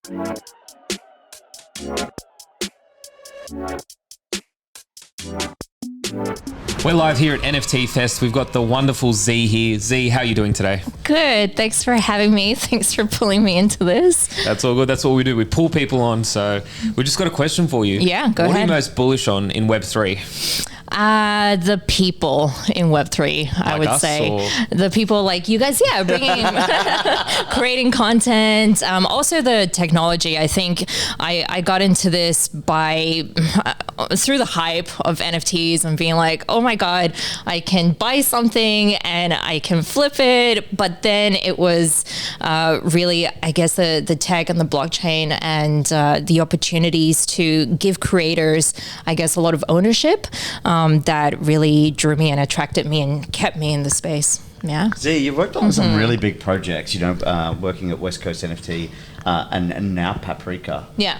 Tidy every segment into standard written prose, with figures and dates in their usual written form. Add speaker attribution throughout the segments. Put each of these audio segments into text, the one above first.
Speaker 1: We're live here at NFT Fest. We've got the wonderful Z here. Z, how are you doing today?
Speaker 2: Good. Thanks for having me. Thanks for pulling me into this.
Speaker 1: That's all good. That's what we do. We pull people on. So we just got a question for you.
Speaker 2: Yeah, go ahead.
Speaker 1: What are you most bullish on in Web3?
Speaker 2: The people in Web3, I would say. The people like you guys, bringing, creating content. Also the technology. I think I got into this through the hype of NFTs and being like, oh my God, I can buy something and I can flip it. But then it was really, I guess, the tech and the blockchain and the opportunities to give creators, I guess, a lot of ownership. That really drew me and attracted me and kept me in the space. Yeah.
Speaker 3: Z, you've worked on some really big projects, working at West Coast NFT and now Paprika.
Speaker 2: Yeah.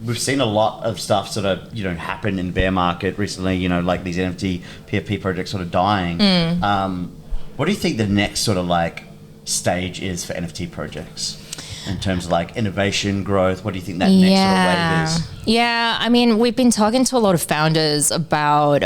Speaker 3: We've seen a lot of stuff sort of, happen in the bear market recently, like these NFT PFP projects sort of dying. What do you think the next sort of like stage is for NFT projects? In terms of like innovation, growth, what do you think that next sort of wave is?
Speaker 2: Yeah, I mean, we've been talking to a lot of founders about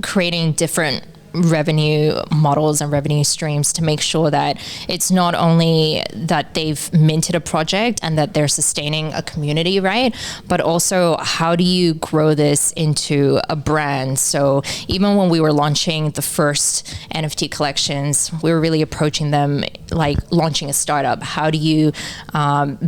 Speaker 2: creating different revenue models and revenue streams to make sure that it's not only that they've minted a project and that they're sustaining a community, right? But also, how do you grow this into a brand? So even when we were launching the first NFT collections, we were really approaching them like launching a startup. How do you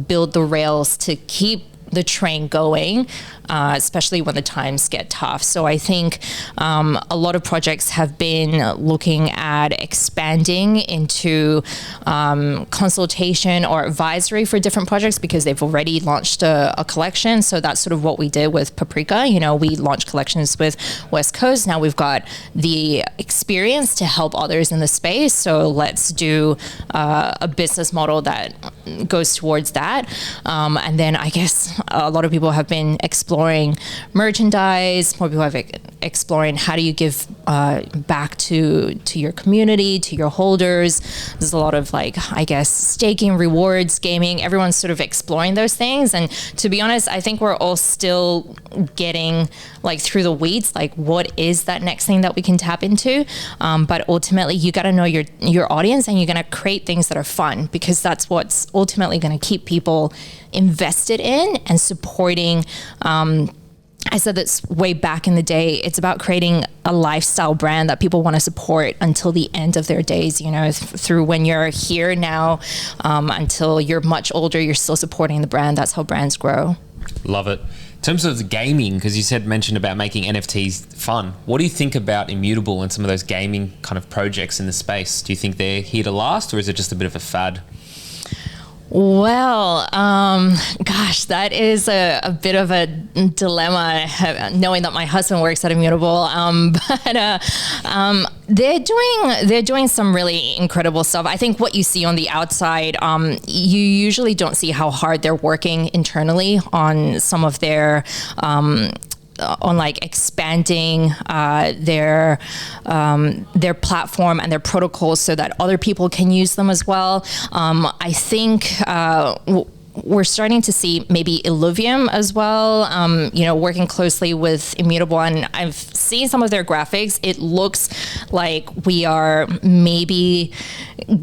Speaker 2: build the rails to keep the train going, especially when the times get tough? So I think a lot of projects have been looking at expanding into consultation or advisory for different projects because they've already launched a collection. So that's sort of what we did with Paprika. We launched collections with West Coast. Now we've got the experience to help others in the space. So let's do a business model that goes towards that. And then I guess a lot of people have been exploring merchandise. More people have exploring how do you give back to your community, to your holders. There's a lot of staking, rewards, gaming. Everyone's sort of exploring those things. And to be honest, I think we're all still getting through the weeds, what is that next thing that we can tap into? But ultimately, you got to know your audience, and you're going to create things that are fun, because that's what's ultimately going to keep people invested in and supporting. I said this way back in the day. It's about creating a lifestyle brand that people want to support until the end of their days, through when you're here now, until you're much older, you're still supporting the brand. That's how brands grow.
Speaker 1: Love it. In terms of the gaming, because you mentioned about making NFTs fun, what do you think about Immutable and some of those gaming kind of projects in the space? Do you think they're here to last, or is it just a bit of a fad?
Speaker 2: Well, gosh, that is a bit of a dilemma, knowing that my husband works at Immutable. But they're doing some really incredible stuff. I think what you see on the outside, you usually don't see how hard they're working internally on some of their on expanding their platform and their protocols so that other people can use them as well. I think we're starting to see maybe Illuvium as well, working closely with Immutable, and I've seen some of their graphics. It looks like we are maybe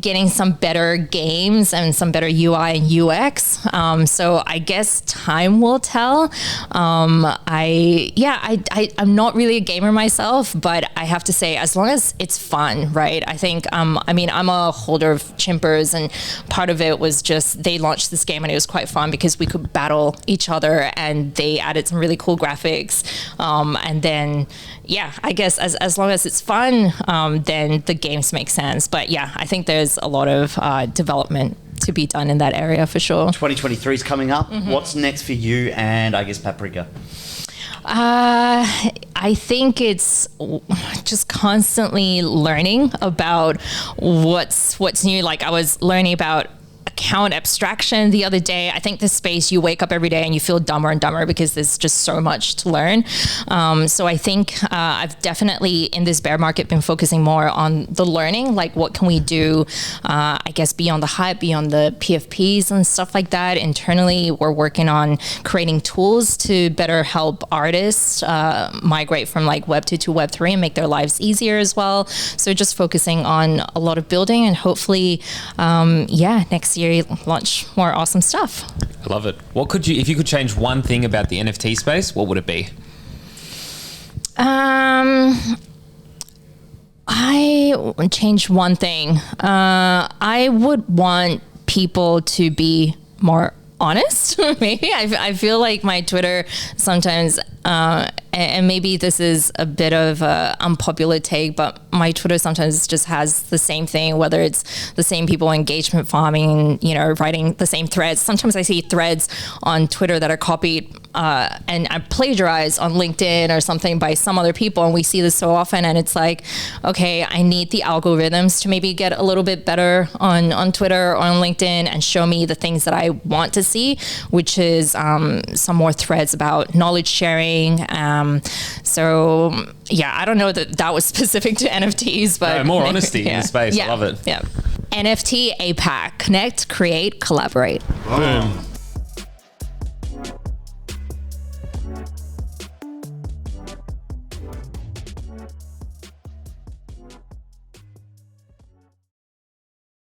Speaker 2: getting some better games and some better UI and UX. So I guess time will tell. I'm not really a gamer myself, but I have to say, as long as it's fun, right? I think, I'm a holder of Chimpers, and part of it was just they launched this game and it was quite fun because we could battle each other, and they added some really cool graphics. And then, I guess as long as it's fun, then the games make sense. But I think there's a lot of development to be done in that area for sure.
Speaker 3: 2023 is coming up. Mm-hmm. What's next for you and I guess Paprika?
Speaker 2: I think it's just constantly learning about what's new. I was learning about account abstraction the other day. I think this space, you wake up every day and you feel dumber and dumber because there's just so much to learn. So I think I've definitely in this bear market been focusing more on the learning, like what can we do, I guess, beyond the hype, beyond the PFPs and stuff like that. Internally, we're working on creating tools to better help artists migrate from like Web 2 to Web 3 and make their lives easier as well. So just focusing on a lot of building and hopefully, next year launch more awesome stuff.
Speaker 1: I love it. What could you, if you could change one thing about the NFT space, what would it be?
Speaker 2: I would change one thing. I would want people to be more honest. Maybe I feel like my Twitter sometimes, and maybe this is a bit of an unpopular take, but my Twitter sometimes just has the same thing, whether it's the same people engagement farming, writing the same threads. Sometimes I see threads on Twitter that are copied and I plagiarized on LinkedIn or something by some other people, and we see this so often, and it's like, okay, I need the algorithms to maybe get a little bit better on Twitter or on LinkedIn and show me the things that I want to see, which is some more threads about knowledge sharing. So yeah, I don't know that was specific to NFTs, but
Speaker 1: more honesty in the space.
Speaker 2: Yeah,
Speaker 1: I love it.
Speaker 2: Yeah. NFT APAC, connect, create, collaborate.
Speaker 3: Boom.